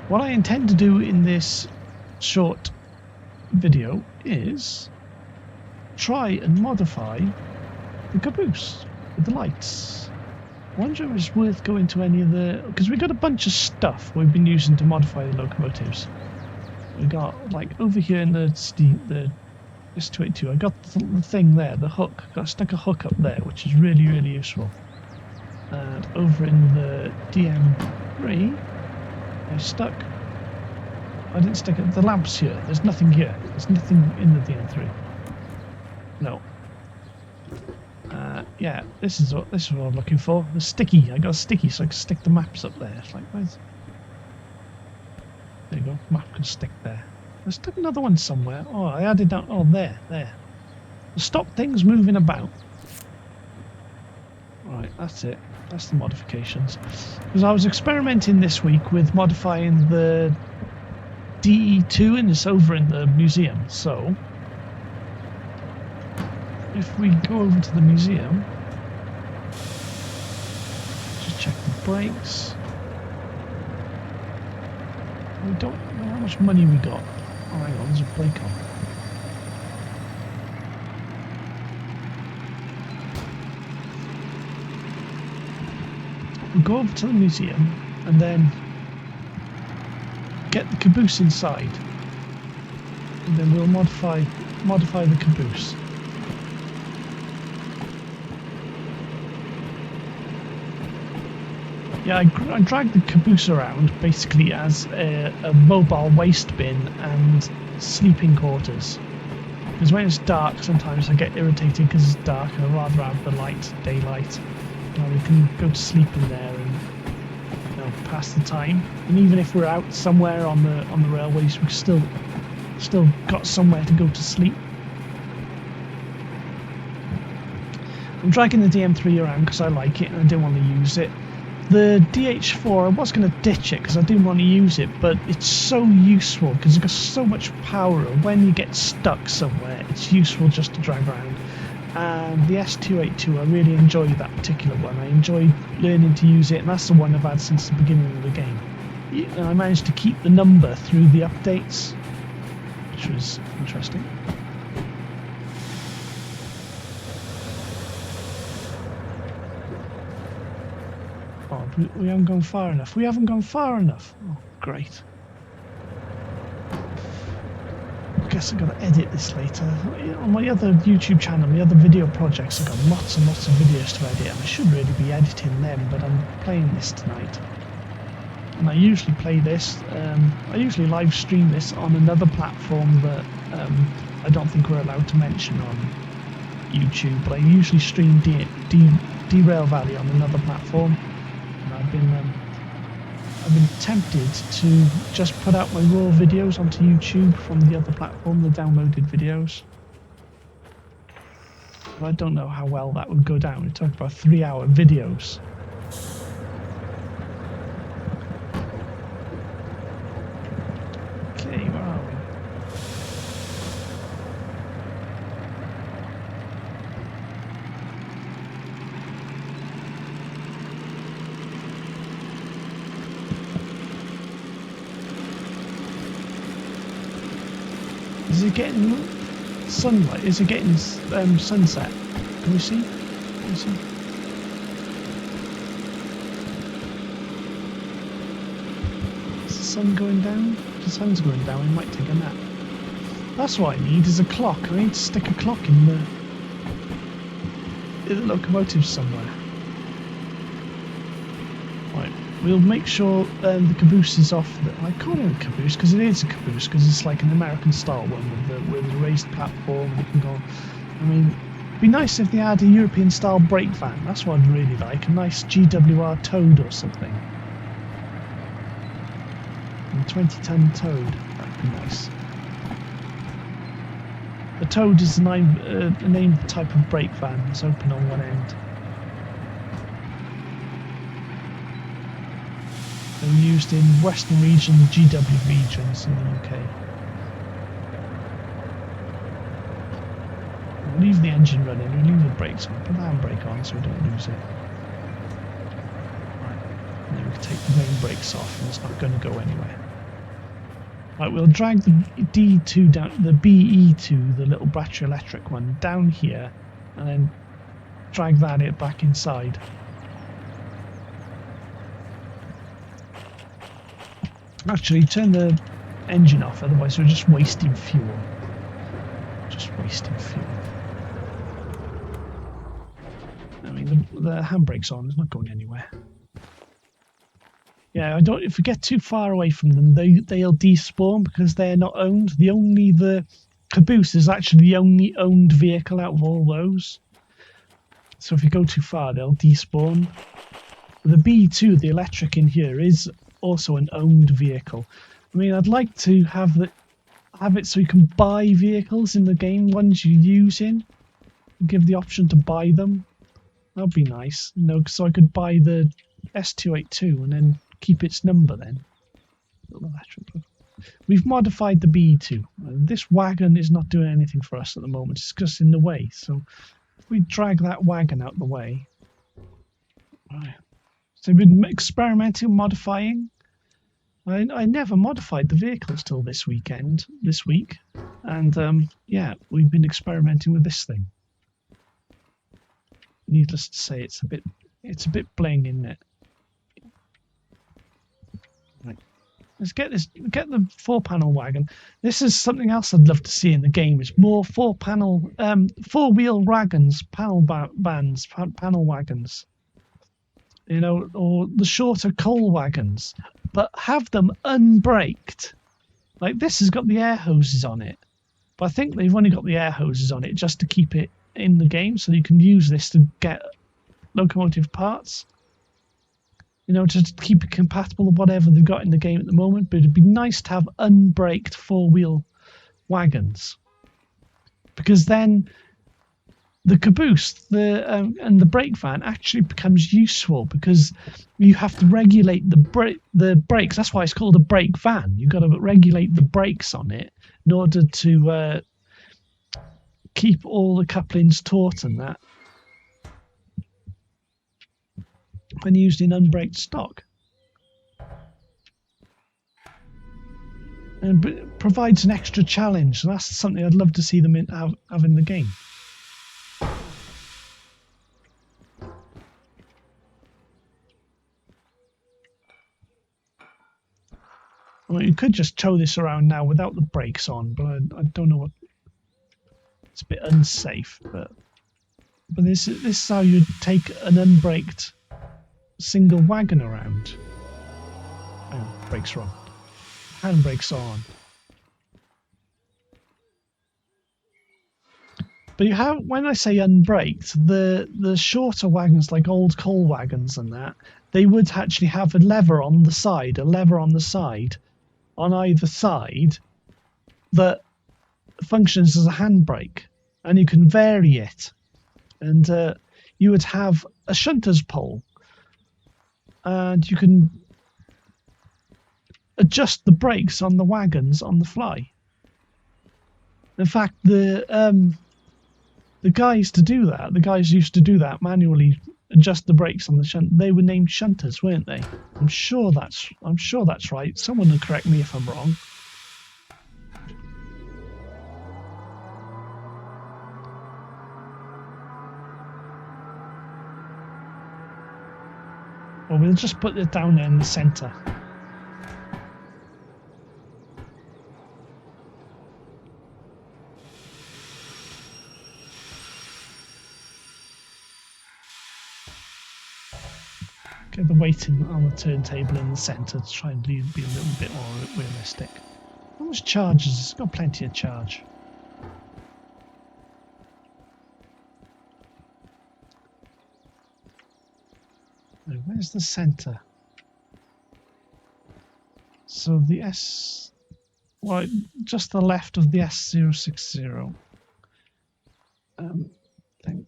what I intend to do in this short video is try and modify the caboose with the lights. I wonder if it's worth going to any of the... because we got a bunch of stuff we've been using to modify the locomotives. We got, like, over here in the S282, I got the thing there, the hook. Stuck a hook up there, which is really, really useful. And over in the DM3, I didn't stick it. The lamps here. There's nothing here. There's nothing in the DM3. No. Yeah, this is what I'm looking for. The sticky. I got a sticky, so I can stick the maps up there. It's like, where's... There you go. Map can stick there. I stuck another one somewhere. Oh, I added that. Oh, there. Stop things moving about. Right, that's it. That's the modifications. Because I was experimenting this week with modifying the DE2, and it's over in the museum. So, if we go over to the museum, just check the brakes. We don't know how much money we got. Oh, hang on, there's a brake on. We'll go over to the museum and then get the caboose inside, and then we'll modify the caboose. Yeah, I dragged the caboose around basically as a mobile waste bin and sleeping quarters. Because when it's dark, sometimes I get irritated because it's dark, and I'd rather have the light, daylight. We can go to sleep in there and pass the time. And even if we're out somewhere on the railways, we've still got somewhere to go to sleep. I'm dragging the DM3 around because I like it and I didn't want to use it. The DH4, I was going to ditch it because I didn't want to use it, but it's so useful because it's got so much power. When you get stuck somewhere, it's useful just to drag around. And the S282, I really enjoy that particular one. I enjoy learning to use it, and that's the one I've had since the beginning of the game. And I managed to keep the number through the updates, which was interesting. Oh, we haven't gone far enough. We haven't gone far enough. Oh, great. I guess I've got to edit this later. On my other YouTube channel, my other video projects, I've got lots and lots of videos to edit, and I should really be editing them, but I'm playing this tonight. And I usually play this, I usually live stream this on another platform that I don't think we're allowed to mention on YouTube, but I usually stream Derail Valley on another platform. And I've been tempted to just put out my raw videos onto YouTube from the other platform, the downloaded videos. But I don't know how well that would go down. We're talking about 3-hour videos. Okay, where are we? Is it getting sunlight? Is it getting sunset? Can we see? Can we see? Is the sun going down? If the sun's going down, we might take a nap. That's what I need, is a clock. I need to stick a clock in the locomotive somewhere. Right. We'll make sure the caboose is off. I call it a caboose because it is a caboose, because it's like an American style one with a raised platform. You can go. I mean, it'd be nice if they had a European style brake van. That's what I'd really like. A nice GWR Toad or something. A 20-ton Toad. That'd be nice. A Toad is a named type of brake van. It's open on one end. They're used in Western region, GW regions in the UK. We'll leave the engine running, we'll leave the brakes on, put the handbrake on so we don't lose it. Right. And then we can take the main brakes off and it's not going to go anywhere. Right, we'll drag the D2 down, the BE2, the little battery electric one, down here, and then drag that back inside. Actually, turn the engine off, otherwise we're just wasting fuel. Just wasting fuel. I mean, the handbrake's on, it's not going anywhere. Yeah, if we get too far away from them, they'll despawn because they're not owned. The Caboose is actually the only owned vehicle out of all those. So if you go too far, they'll despawn. The B2, the electric in here, is also an owned vehicle. I mean, I'd like to have it so you can buy vehicles in the game, ones you're using. Give the option to buy them. That'd be nice, you know, so I could buy the S282 and then keep its number then. We've modified the B2. This wagon is not doing anything for us at the moment. It's just in the way. So if we drag that wagon out the way. Right. So we've been experimenting, modifying. I never modified the vehicles till this week. And yeah, we've been experimenting with this thing. Needless to say, it's a bit bling, isn't it? Right. Let's get the 4-panel wagon. This is something else I'd love to see in the game. Is more 4-wheel wagons, panel wagons. You know, or the shorter coal wagons, but have them unbraked. Like this has got the air hoses on it, but I think they've only got the air hoses on it just to keep it in the game, so you can use this to get locomotive parts. You know, to keep it compatible with whatever they've got in the game at the moment. But it'd be nice to have unbraked 4-wheel wagons, because then the Caboose, and the brake van actually becomes useful, because you have to regulate the brakes. That's why it's called a brake van. You've got to regulate the brakes on it in order to keep all the couplings taut and that when used in unbraked stock. And it provides an extra challenge. So that's something I'd love to see them have in the game. I mean, you could just tow this around now without the brakes on, but I don't know what. It's a bit unsafe, but this is how you'd take an unbraked single wagon around. Oh, brakes wrong. Handbrakes on. But you have, when I say unbraked, the shorter wagons, like old coal wagons and that, they would actually have a lever on the side, on either side, that functions as a handbrake, and you can vary it. And you would have a shunter's pole, and you can adjust the brakes on the wagons on the fly. In fact, the guys used to do that manually, adjust the brakes on the shunt. They were named shunters, weren't they? I'm sure that's right. Someone will correct me if I'm wrong. Well, we'll just put it down there in the centre. Get the weighting on the turntable in the centre to try and be a little bit more realistic. How much charge is this? It's got plenty of charge. Now, where's the centre? So the S... Well, just the left of the S060. Thing.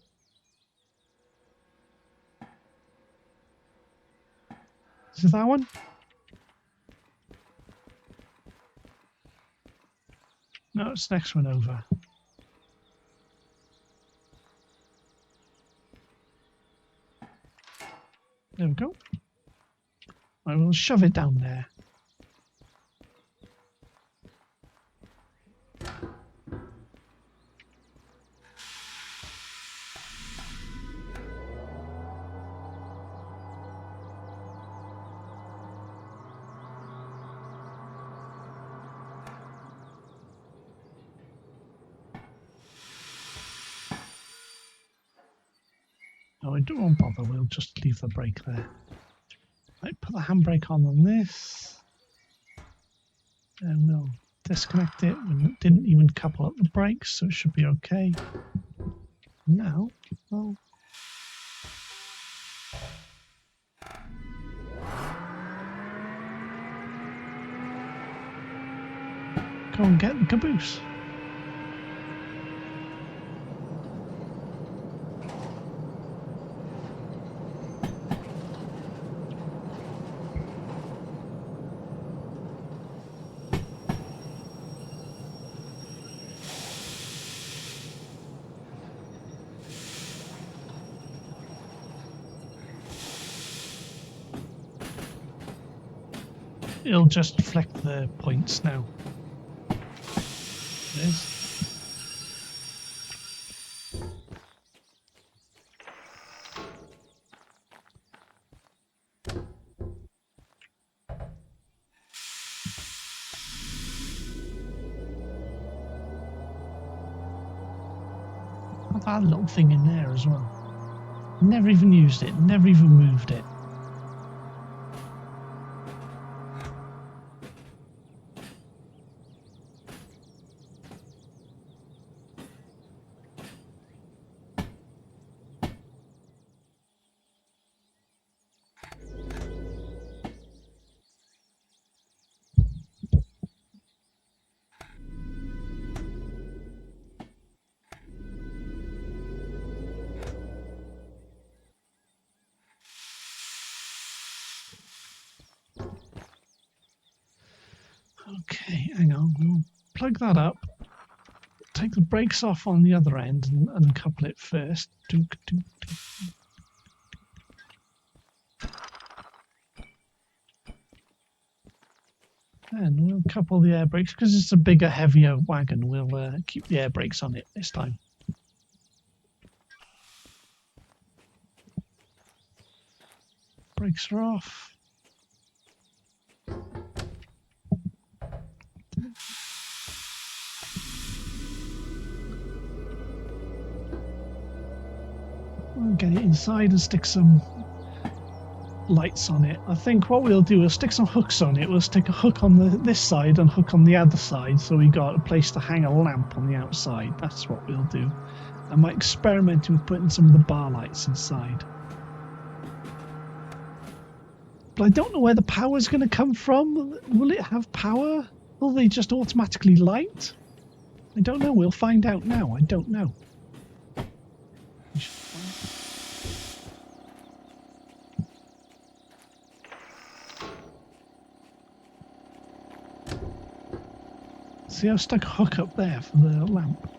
Is it that one? No, it's the next one over. There we go. I will shove it down there. Oh, I won't bother, we'll just leave the brake there. Right, put the handbrake on this. And we'll disconnect it. We didn't even couple up the brakes, so it should be okay. Now, well, go and get the caboose. It'll just flick the points now. It is. Got that little thing in there as well. Never even used it, never even moved it. Okay, hang on, we'll plug that up, take the brakes off on the other end and uncouple it first. And we'll couple the air brakes, because it's a bigger, heavier wagon, we'll keep the air brakes on it this time. Brakes are off. We'll get it inside and stick some lights on it. I think what we'll do is stick some hooks on it. We'll stick a hook on this side and hook on the other side, so we got a place to hang a lamp on the outside. That's what we'll do. I might experiment with putting some of the bar lights inside. But I don't know where the power is going to come from. Will it have power? Will they just automatically light? I don't know. We'll find out now. I don't know. See, I've stuck a hook up there for the lamp.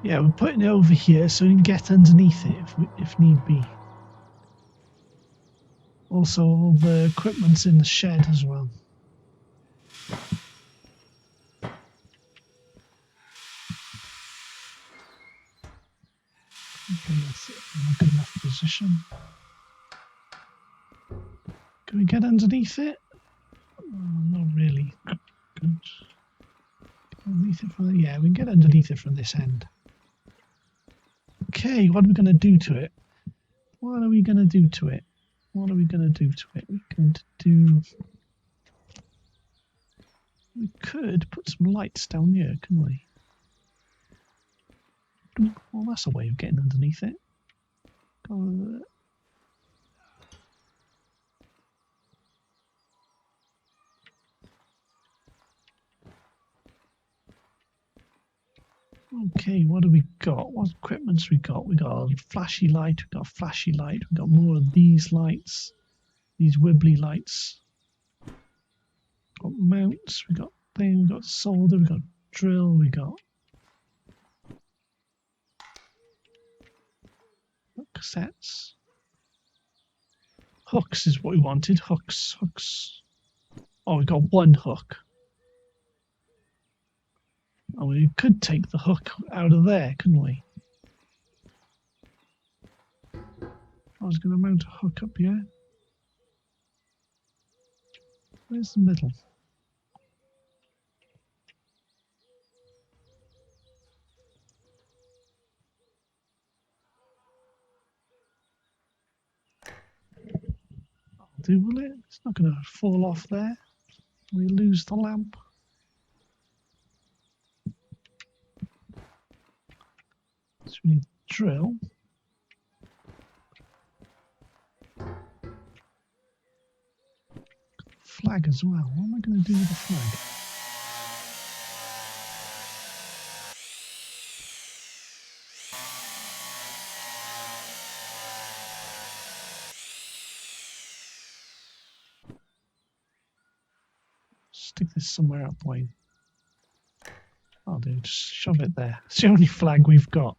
Yeah, we're putting it over here so we can get underneath it if need be. Also, all the equipment's in the shed as well. Okay, that's it. Not good enough position. Can we get underneath it? Oh, not really. Good. Underneath it from, yeah, we can get underneath it from this end. Okay, what are we going to do to it? What are we going to do to it? What are we going to do to it? We're going to do... We could put some lights down here, couldn't we? Well, that's a way of getting underneath it. Okay, what do we got? What equipment's we got? We got a flashy light, we got a flashy light, we got more of these lights, these wibbly lights. Got mounts, we got thing, we got solder, we got drill, we got cassettes. Hooks is what we wanted. Hooks. Oh, we got one hook. Oh, we could take the hook out of there, couldn't we? I was going to mount a hook up here. Where's the middle? Will it? It's not going to fall off there. We lose the lamp. So we need drill. Flag as well. What am I going to do with the flag? Stick this somewhere up, Wayne. I'll do, just shove it there. It's the only flag we've got.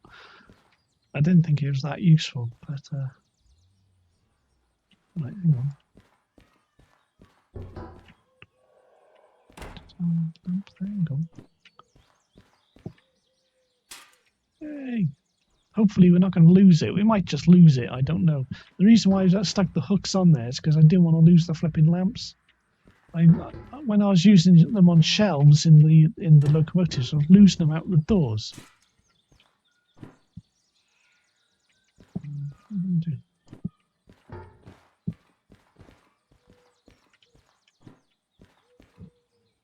I didn't think it was that useful, but right, hang on. There you go. Yay! Hopefully we're not going to lose it. We might just lose it, I don't know. The reason why I stuck the hooks on there is because I didn't want to lose the flipping lamps. When I was using them on shelves in the locomotives, I was losing them out the doors.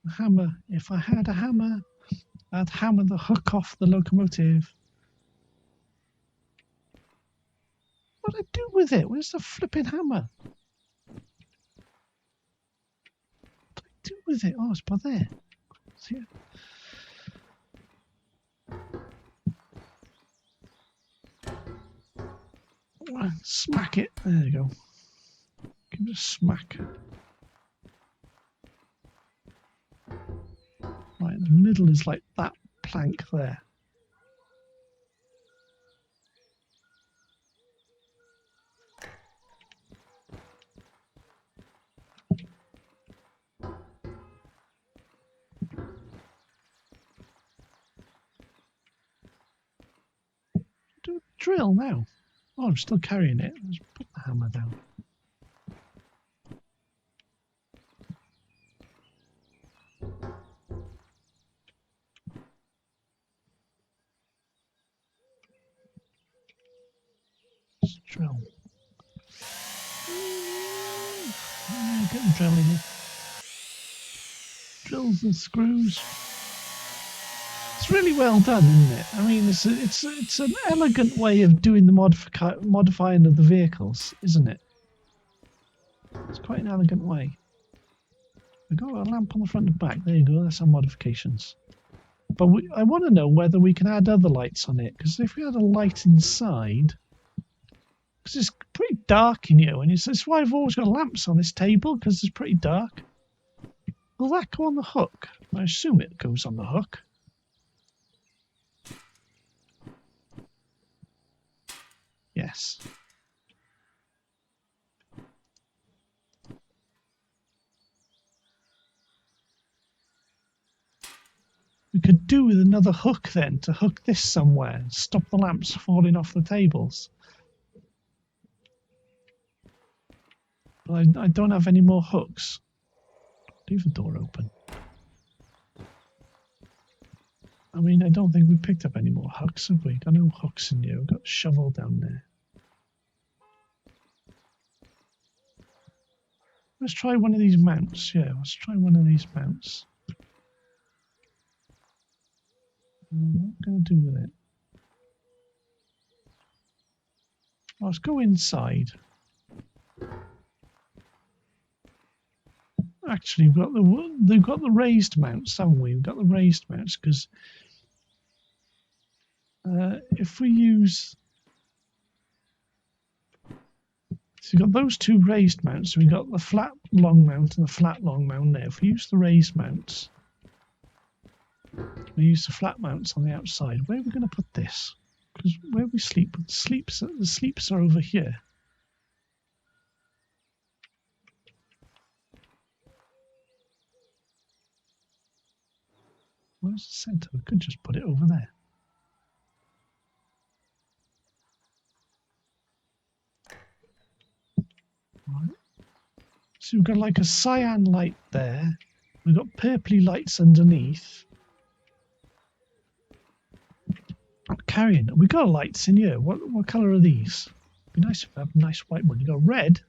A hammer. If I had a hammer, I'd hammer the hook off the locomotive. What do I do with it? Where's the flipping hammer? Do with it? Oh, it's by there. See it? Smack it. There you go. Give it a smack. Right, the middle is like that plank there. Do a drill now. Oh, I'm still carrying it. Let's put the hammer down. Let's drill. Get the drill in here. Drills and screws. It's really well done, isn't it? I mean, it's an elegant way of doing the modifying of the vehicles, isn't it? It's quite an elegant way. We've got a lamp on the front and back. There you go. That's our modifications. But I want to know whether we can add other lights on it, because if we had a light inside, because it's pretty dark in here, and it's why I've always got lamps on this table, because it's pretty dark. Will that go on the hook? I assume it goes on the hook. Yes. We could do with another hook then, to hook this somewhere and stop the lamps falling off the tables. But I don't have any more hooks. Leave the door open. I mean, I don't think we picked up any more hooks, have we? Got no hooks in here. We've got a shovel down there. Let's try one of these mounts. Yeah, let's try one of these mounts. What am I going to do with it? Let's go inside. Actually, they've got the raised mounts, haven't we? We've got the raised mounts because if we use, so you've got those two raised mounts. So we've got the flat long mount and the flat long mount there. If we use the raised mounts, we use the flat mounts on the outside. Where are we going to put this? Because where we sleep, the sleeps are over here. Where's the centre? We could just put it over there. Right. So we've got like a cyan light there. We've got purpley lights underneath. Carrying. We got lights in here. What colour are these? Be nice if we have a nice white one. You got red.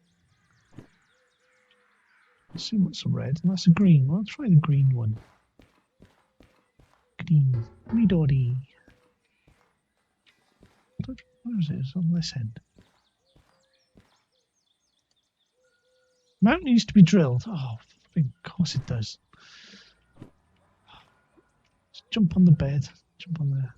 Let's see what's a red. And that's a green. Well, let's try the green one. Green. Midori. Where is it? It's on this end. Mountain needs to be drilled. Oh, of course it does. Let's jump on the bed. Jump on there.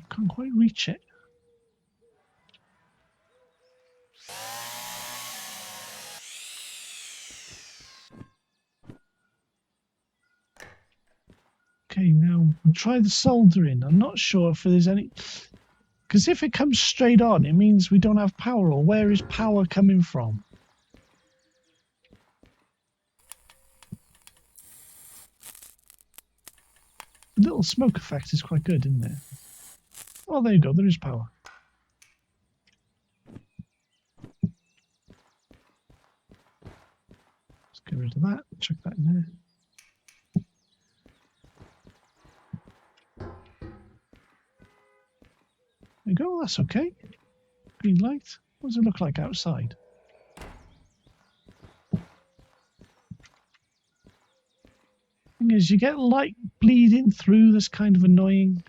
Can't quite reach it. Okay, now we'll try the soldering. I'm not sure if there's any... Because if it comes straight on, it means we don't have power. Or where is power coming from? The little smoke effect is quite good, isn't it? Oh, there you go. There is power. Let's get rid of that. Chuck that in there. There you go. That's okay. Green light. What does it look like outside? Thing is, you get light bleeding through. That's kind of annoying.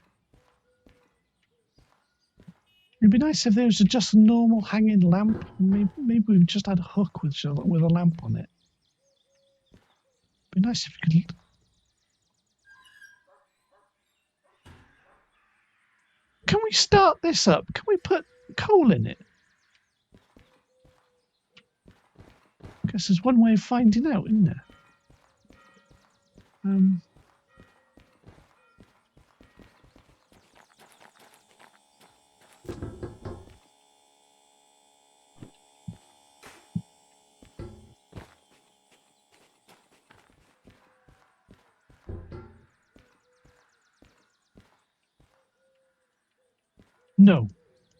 It'd be nice if there was just a normal hanging lamp. Maybe we just had a hook with a lamp on it. It'd be nice if you could... Can we start this up? Can we put coal in it? I guess there's one way of finding out, isn't there?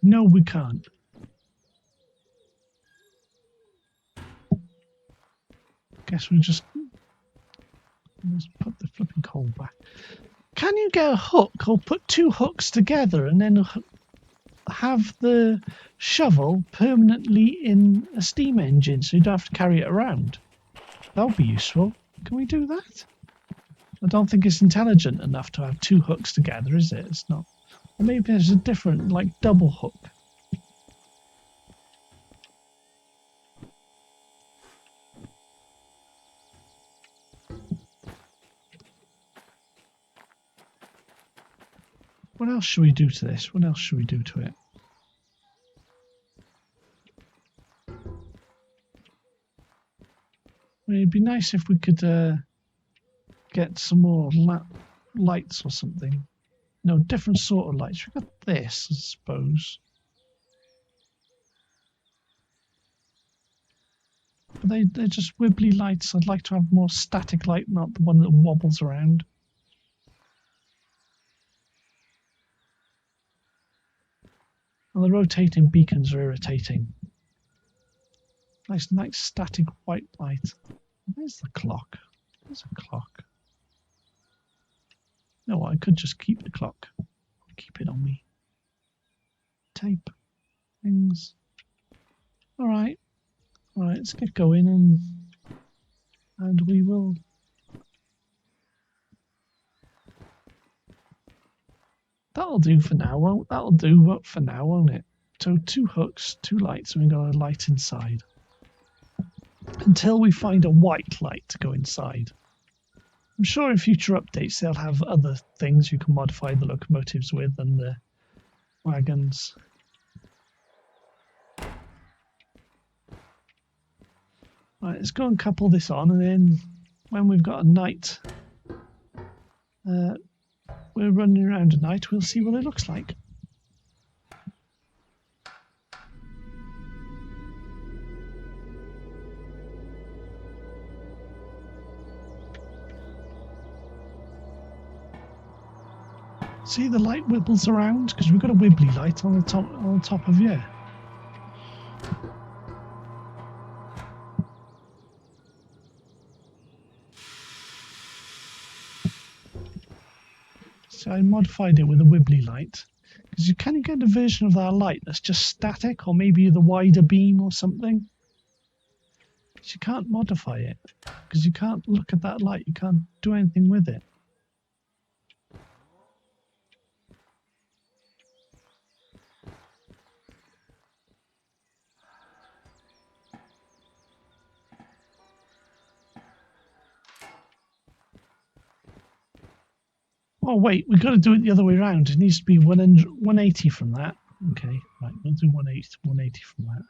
No, we can't. Guess we just... Let's put the flipping coal back. Can you get a hook or put two hooks together and then have the shovel permanently in a steam engine so you don't have to carry it around? That would be useful. Can we do that? I don't think it's intelligent enough to have two hooks together, is it? It's not. Or maybe there's a different, like, double hook. What else should we do to this? What else should we do to it? I mean, it'd be nice if we could get some more lights or something. No, different sort of lights. We've got this, I suppose. But they're just wibbly lights. I'd like to have more static light, not the one that wobbles around. And the rotating beacons are irritating. Nice static white light. Where's the clock? There's a clock. No, I could just keep the clock. Keep it on me. Tape. Things. Alright. Alright, let's get going and we will. That'll do for now. That'll do for now, won't it? So 2 hooks, 2 lights, and we've got a light inside. Until we find a white light to go inside. I'm sure in future updates they'll have other things you can modify the locomotives with and the wagons. Right, let's go and couple this on, and then when we've got a night, we're running around at night, we'll see what it looks like. See, the light wibbles around because we've got a wibbly light on the top of here. So I modified it with a wibbly light because you can get a version of that light that's just static, or maybe the wider beam or something. But you can't modify it because you can't look at that light. You can't do anything with it. Oh wait, we've got to do it the other way around. It needs to be 180 from that. Okay, right, we'll do 180 from that.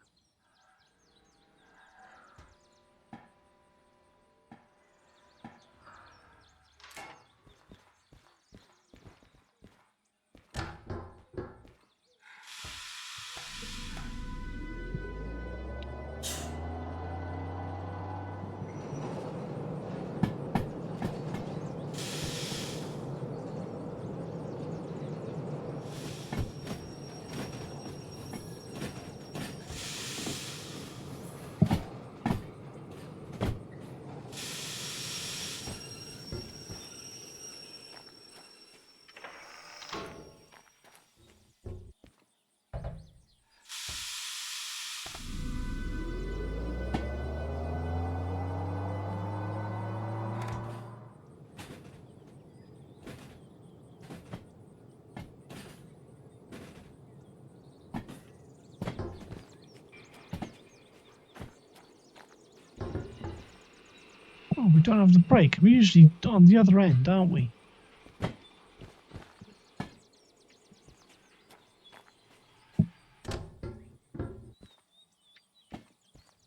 Oh, we don't have the brake. We're usually on the other end, aren't we?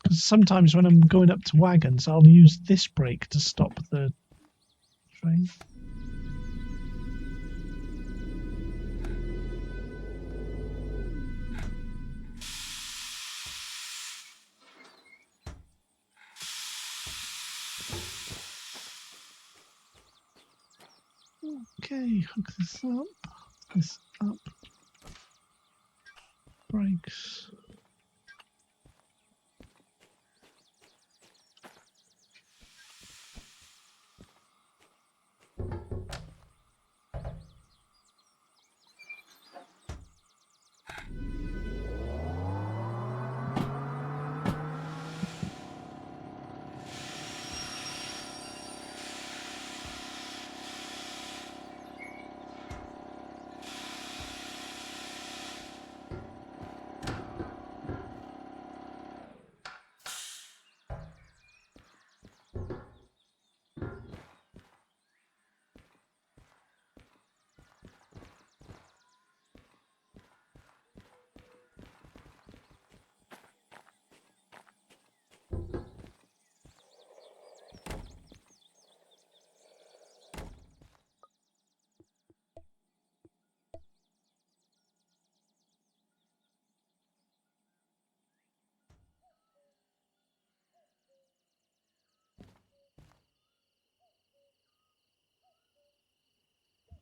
Because sometimes when I'm going up to Wagons, I'll use this brake to stop the train. Okay, hook this up, brakes.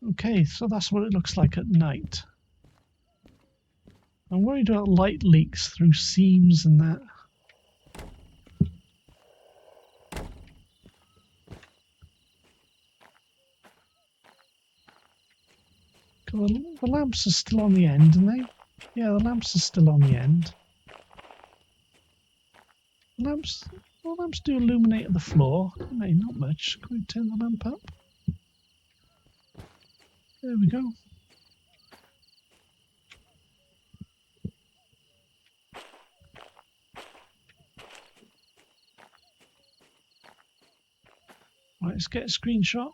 Okay, so that's what it looks like at night. I'm worried about light leaks through seams and that. The lamps are still on the end, aren't they? Yeah, the lamps are still on the end. The lamps do illuminate the floor, don't they? Not much. Can we turn the lamp up? There we go. Right, let's get a screenshot.